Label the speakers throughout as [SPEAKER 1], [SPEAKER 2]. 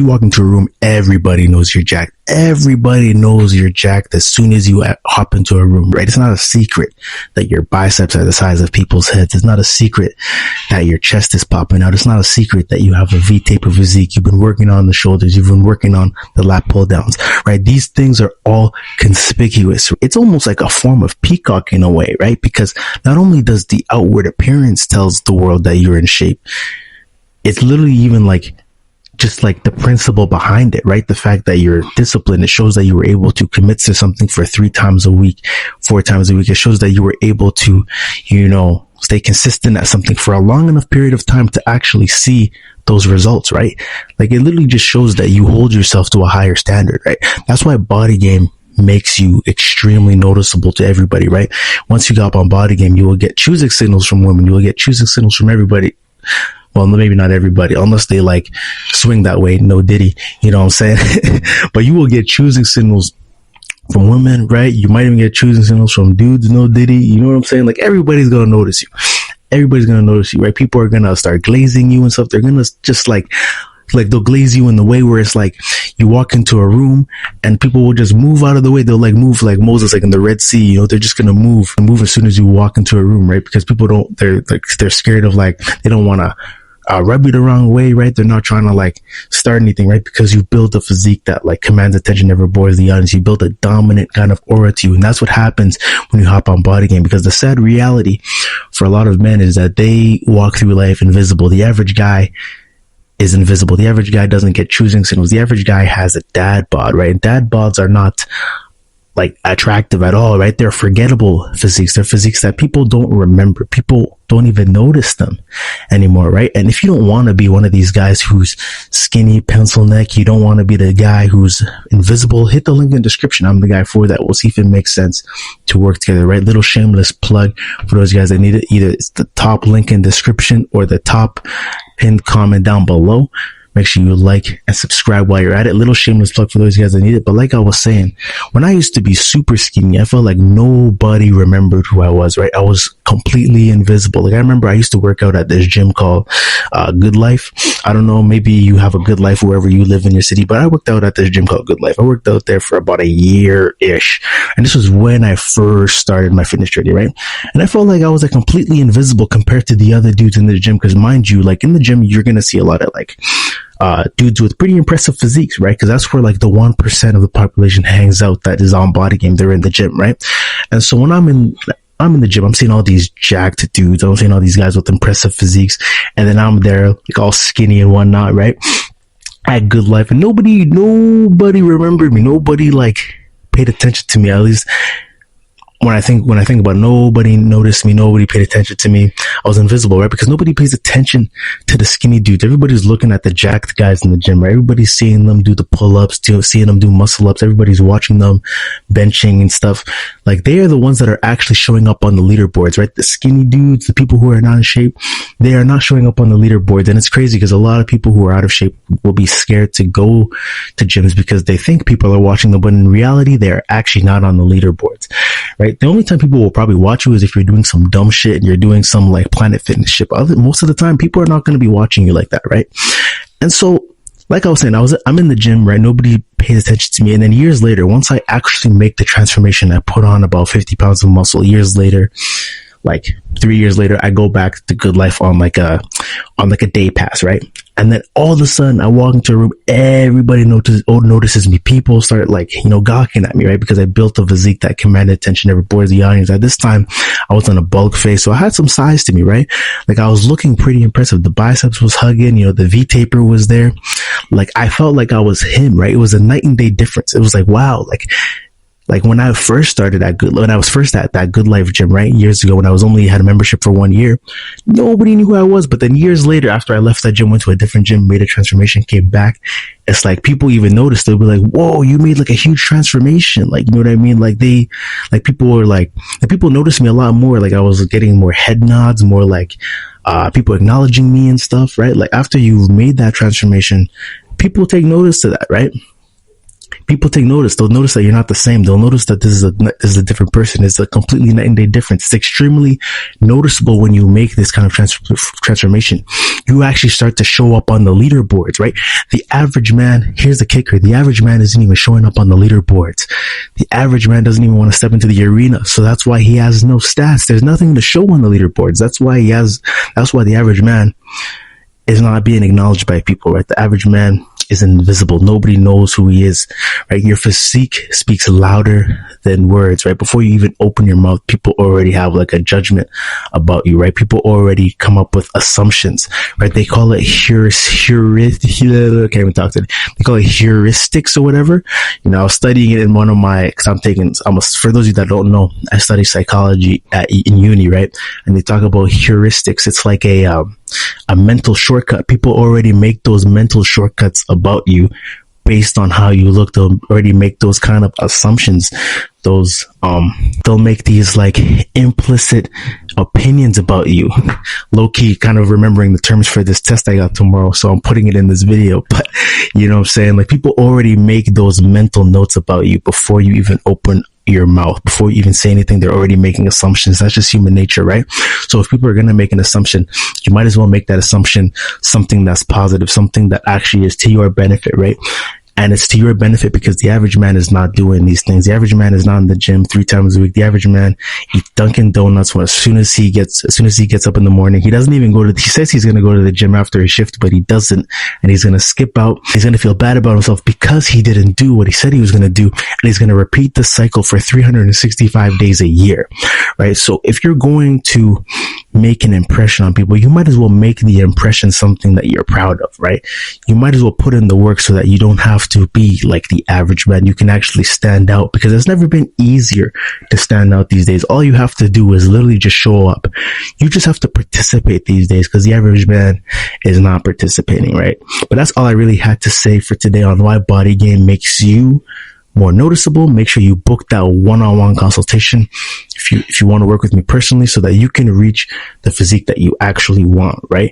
[SPEAKER 1] walk into a room, everybody knows you're jacked. Everybody knows you're jacked as soon as you hop into a room, right? It's not a secret that your biceps are the size of people's heads. It's not a secret that your chest is popping out. It's not a secret that you have a V-taper physique. You've been working on the shoulders. You've been working on the lat pull downs, right? These things are all conspicuous. It's almost like a form of peacock in a way, right? Because not only does the outward appearance tells the world that you're in shape, it's literally even like just like the principle behind it, right? The fact that you're disciplined, it shows that you were able to commit to something for 3 times a week, 4 times a week. It shows that you were able to, stay consistent at something for a long enough period of time to actually see those results, right? Like it literally just shows that you hold yourself to a higher standard, right? That's why Bodygame makes you extremely noticeable to everybody, right? Once you go up on Bodygame, you will get choosing signals from women. You will get choosing signals from everybody. Well, maybe not everybody, unless they like swing that way. No Diddy, you know what I'm saying? But you will get choosing signals from women, right? You might even get choosing signals from dudes. No Diddy, you know what I'm saying? Like everybody's going to notice you. Everybody's going to notice you, right? People are going to start glazing you and stuff. They're going to just like they'll glaze you in the way where it's like you walk into a room and people will just move out of the way. They'll like move like Moses, like in the Red Sea, they're just going to move as soon as you walk into a room, right? Because people they're scared of like, they don't want to rub you the wrong way, right? They're not trying to like start anything, right? Because you build a physique that like commands attention, never bores the audience. You build a dominant kind of aura to you. And that's what happens when you hop on Bodygame, because the sad reality for a lot of men is that they walk through life invisible. The average guy is invisible. The average guy doesn't get choosing signals. The average guy has a dad bod, right? And dad bods are not like attractive at all, right? They're forgettable physiques. They're physiques that people don't remember. People don't even notice them anymore, right? And if you don't want to be one of these guys who's skinny, pencil neck, you don't want to be the guy who's invisible, hit the link in the description. I'm the guy for that. We'll see if it makes sense to work together, right? Little shameless plug for those guys that need it. Either it's the top link in description or the top pinned comment down below. Make sure you like and subscribe while you're at it. Little shameless plug for those guys that need it. But like I was saying, when I used to be super skinny, I felt like nobody remembered who I was, right? I was completely invisible. Like I remember I used to work out at this gym called Good Life. I don't know, maybe you have a Good Life wherever you live in your city, but I worked out at this gym called Good Life. I worked out there for about a year-ish. And this was when I first started my fitness journey, right? And I felt like I was like completely invisible compared to the other dudes in the gym. Because mind you, like in the gym, you're going to see a lot of like dudes with pretty impressive physiques, right? Because that's where like the 1% of the population hangs out that is on Bodygame. They're in the gym, right? And so when I'm in the gym, I'm seeing all these jacked dudes. I'm seeing all these guys with impressive physiques, and then I'm there like all skinny and whatnot, right? I had Good Life, and nobody remembered me. Nobody like paid attention to me. At least when I think about it, nobody noticed me, nobody paid attention to me. I was invisible, right? Because nobody pays attention to the skinny dudes. Everybody's looking at the jacked guys in the gym, right? Everybody's seeing them do the pull-ups, seeing them do muscle-ups. Everybody's watching them benching and stuff. Like they are the ones that are actually showing up on the leaderboards, right? The skinny dudes, the people who are not in shape, they are not showing up on the leaderboards. And it's crazy because a lot of people who are out of shape will be scared to go to gyms because they think people are watching them, but in reality, they're actually not on the leaderboards, right? The only time people will probably watch you is if you're doing some dumb shit and you're doing some like Planet Fitness shit. But most of the time, people are not going to be watching you like that, right? And so, like I was saying, I'm in the gym, right? Nobody pays attention to me. And then years later, once I actually make the transformation, I put on about 50 pounds of muscle. Years later, like 3 years later, I go back to Good Life on like a day pass, right? And then all of a sudden I walk into a room, everybody notices me. People start like, gawking at me, right? Because I built a physique that commanded attention, never bores the audience. At this time, I was on a bulk phase, so I had some size to me, right? Like I was looking pretty impressive. The biceps was hugging, the V-taper was there. Like I felt like I was him, right? It was a night and day difference. It was like, wow, like when I first started when I was first at that Good Life gym, right? Years ago when I had a membership for 1 year, nobody knew who I was. But then years later, after I left that gym, went to a different gym, made a transformation, came back. It's like people even noticed. They'll be like, whoa, you made like a huge transformation. Like, you know what I mean? Like people were like people noticed me a lot more. Like I was getting more head nods, more like, people acknowledging me and stuff, right? Like after you've made that transformation, people take notice to that, right? people take notice. They'll notice that you're not the same. They'll notice that this is a different person. It's a completely night and day difference. It's extremely noticeable when you make this kind of transformation. You actually start to show up on the leaderboards, right? The average man, here's the kicker, the average man isn't even showing up on the leaderboards. The average man doesn't even want to step into the arena. So that's why he has no stats. There's nothing to show on the leaderboards. That's why the average man is not being acknowledged by people, right? The average man is invisible. Nobody knows who he is, right? Your physique speaks louder than words, right? Before you even open your mouth, people already have like a judgment about you, right? People already come up with assumptions, right? They call it they call it heuristics or whatever. You know, I was studying it in one of my, cause for those of you that don't know, I study psychology in uni, right? And they talk about heuristics. It's like a mental shortcut. People already make those mental shortcuts about you based on how you look. They'll already make those kind of assumptions. They'll make these like implicit opinions about you. Low key, kind of remembering the terms for this test I got tomorrow, so I'm putting it in this video. But you know what I'm saying? Like, people already make those mental notes about you before you even open your mouth. Before you even say anything, they're already making assumptions. That's just human nature, right? So if people are going to make an assumption, you might as well make that assumption something that's positive, something that actually is to your benefit, right? And it's to your benefit because the average man is not doing these things. The average man is not in the gym 3 times a week. The average man eats Dunkin' Donuts as soon as he gets up in the morning. He doesn't even he says he's going to go to the gym after his shift, but he doesn't. And he's going to skip out. He's going to feel bad about himself because he didn't do what he said he was going to do. And he's going to repeat the cycle for 365 days a year, right? So if you're going to make an impression on people, you might as well make the impression something that you're proud of, right? You might as well put in the work so that you don't have to be like the average man. You can actually stand out, because it's never been easier to stand out these days. All you have to do is literally just show up. You just have to participate these days, because the average man is not participating, right? But that's all I really had to say for today on why Bodygame makes you more noticeable. Make sure you book that one-on-one consultation if you want to work with me personally, so that you can reach the physique that you actually want, right?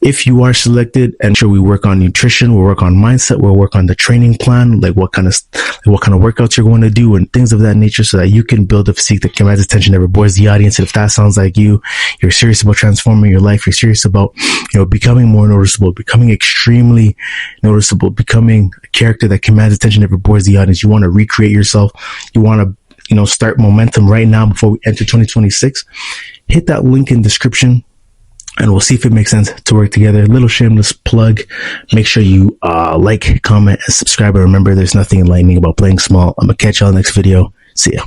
[SPEAKER 1] If you are selected, and sure, we work on nutrition, we'll work on mindset, we'll work on the training plan, like what kind of workouts you're going to do and things of that nature, so that you can build a physique that commands attention, that bores the audience. And if that sounds like you're serious about transforming your life, you're serious about, becoming more noticeable, becoming extremely noticeable, becoming a character that commands attention, that bores the audience. You want to recreate yourself. You want to, start momentum right now before we enter 2026. Hit that link in description, and we'll see if it makes sense to work together. Little shameless plug. Make sure you like, comment, and subscribe. And remember, there's nothing enlightening about playing small. I'm going to catch y'all next video. See ya.